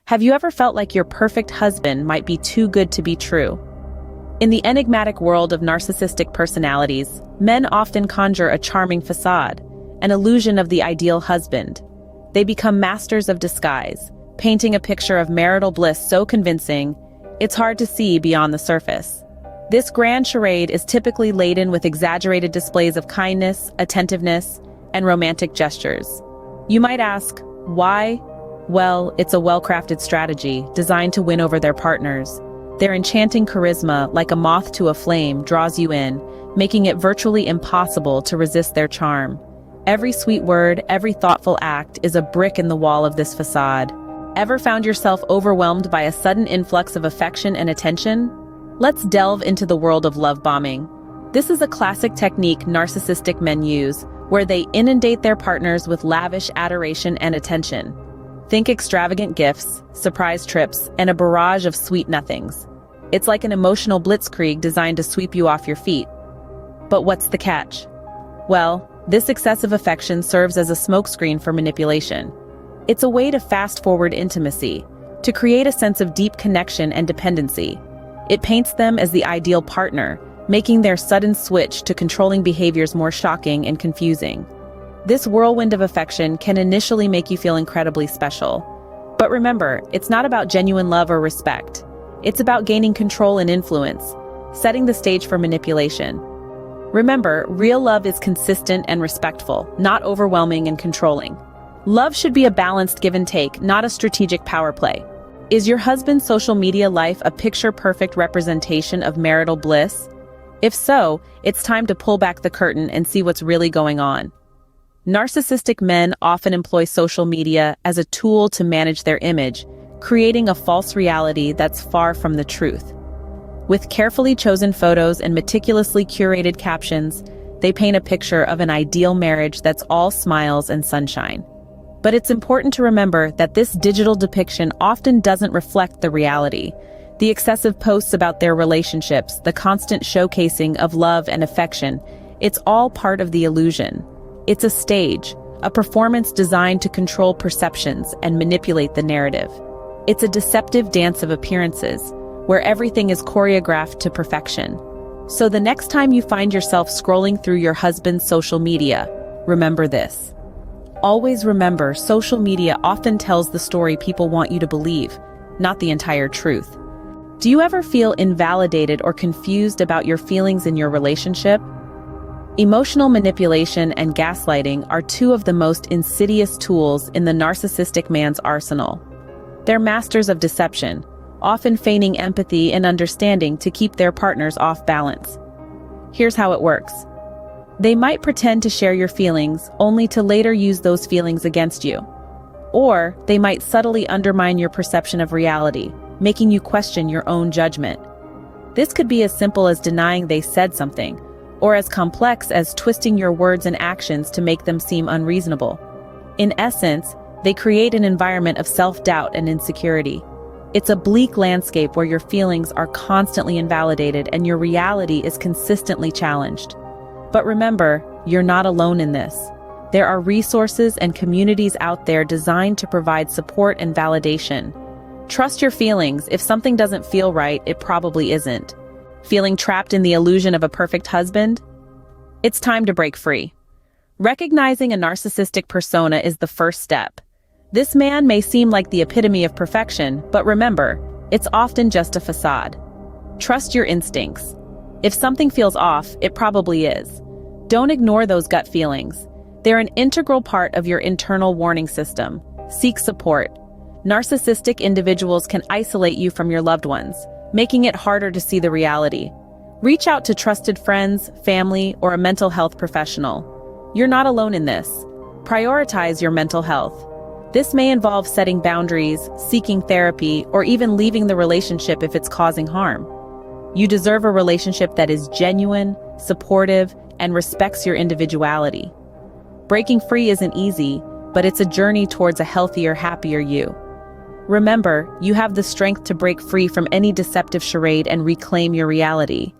Have you ever felt like your perfect husband might be too good to be true? In the enigmatic world of narcissistic personalities, men often conjure a charming facade, an illusion of the ideal husband. They become masters of disguise, painting a picture of marital bliss so convincing, it's hard to see beyond the surface. This grand charade is typically laden with exaggerated displays of kindness, attentiveness, and romantic gestures. You might ask, why? Well, it's a well-crafted strategy designed to win over their partners. Their enchanting charisma, like a moth to a flame, draws you in, making it virtually impossible to resist their charm. Every sweet word, every thoughtful act is a brick in the wall of this facade. Ever found yourself overwhelmed by a sudden influx of affection and attention? Let's delve into the world of love bombing. This is a classic technique narcissistic men use, where they inundate their partners with lavish adoration and attention. Think extravagant gifts, surprise trips, and a barrage of sweet nothings. It's like an emotional blitzkrieg designed to sweep you off your feet. But what's the catch? Well, this excessive affection serves as a smokescreen for manipulation. It's a way to fast-forward intimacy, to create a sense of deep connection and dependency. It paints them as the ideal partner, making their sudden switch to controlling behaviors more shocking and confusing. This whirlwind of affection can initially make you feel incredibly special. But remember, it's not about genuine love or respect. It's about gaining control and influence, setting the stage for manipulation. Remember, real love is consistent and respectful, not overwhelming and controlling. Love should be a balanced give and take, not a strategic power play. Is your husband's social media life a picture-perfect representation of marital bliss? If so, it's time to pull back the curtain and see what's really going on. Narcissistic men often employ social media as a tool to manage their image, creating a false reality that's far from the truth. With carefully chosen photos and meticulously curated captions, they paint a picture of an ideal marriage that's all smiles and sunshine. But it's important to remember that this digital depiction often doesn't reflect the reality. The excessive posts about their relationships, the constant showcasing of love and affection, it's all part of the illusion. It's a stage, a performance designed to control perceptions and manipulate the narrative. It's a deceptive dance of appearances, where everything is choreographed to perfection. So the next time you find yourself scrolling through your husband's social media, remember this. Always remember, social media often tells the story people want you to believe, not the entire truth. Do you ever feel invalidated or confused about your feelings in your relationship? Emotional manipulation and gaslighting are two of the most insidious tools in the narcissistic man's arsenal. They're masters of deception, often feigning empathy and understanding to keep their partners off balance. Here's how it works. They might pretend to share your feelings, only to later use those feelings against you. Or they might subtly undermine your perception of reality, making you question your own judgment. This could be as simple as denying they said something, or as complex as twisting your words and actions to make them seem unreasonable. In essence, they create an environment of self-doubt and insecurity. It's a bleak landscape where your feelings are constantly invalidated and your reality is consistently challenged. But remember, you're not alone in this. There are resources and communities out there designed to provide support and validation. Trust your feelings. If something doesn't feel right, it probably isn't. Feeling trapped in the illusion of a perfect husband? It's time to break free. Recognizing a narcissistic persona is the first step. This man may seem like the epitome of perfection, but remember, it's often just a facade. Trust your instincts. If something feels off, it probably is. Don't ignore those gut feelings. They're an integral part of your internal warning system. Seek support. Narcissistic individuals can isolate you from your loved ones, making it harder to see the reality. Reach out to trusted friends, family, or a mental health professional. You're not alone in this. Prioritize your mental health. This may involve setting boundaries, seeking therapy, or even leaving the relationship if it's causing harm. You deserve a relationship that is genuine, supportive, and respects your individuality. Breaking free isn't easy, but it's a journey towards a healthier, happier you. Remember, you have the strength to break free from any deceptive charade and reclaim your reality.